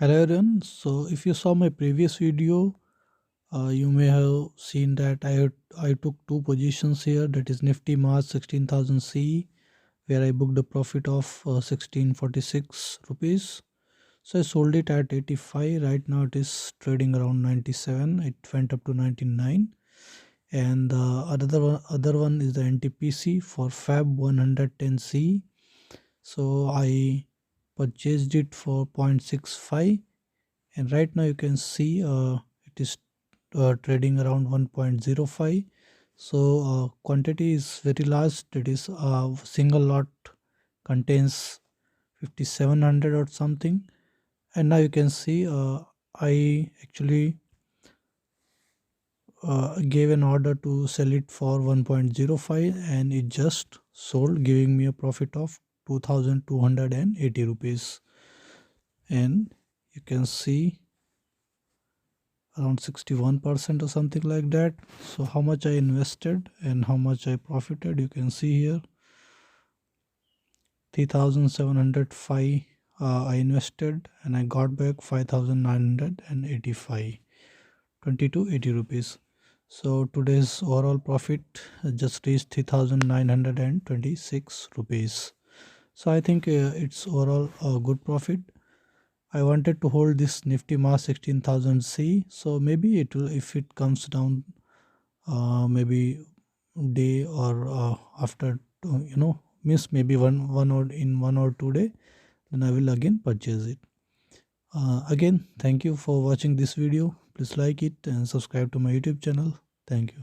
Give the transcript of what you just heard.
Hello everyone. So if you saw my previous video, you may have seen that I took two positions here. That is Nifty March 16,000 C, where I booked a profit of 1646 rupees. So I sold it at 85. Right now it is trading around 97. It went up to 99. And the other one is the NTPC for Fab 110C. So I purchased it for 0.65, and right now you can see it is trading around 1.05. So quantity is very large. That is single lot contains 5700 or something. And now you can see I actually gave an order to sell it for 1.05, and it just sold, giving me a profit of 2280 rupees. And you can see around 61% or something like that. So how much I invested and how much I profited, you can see here. 3705 I invested, and I got back 5985, 2280 rupees. So today's overall profit just reached 3926 rupees. So I think it's overall a good profit. I wanted to hold this Nifty Mass 16,000 C, so maybe it will, if it comes down maybe day or after means maybe one or in 1 or 2 day, then I will again purchase it. Again, thank you for watching this video. Please like it and subscribe to my YouTube channel. Thank you.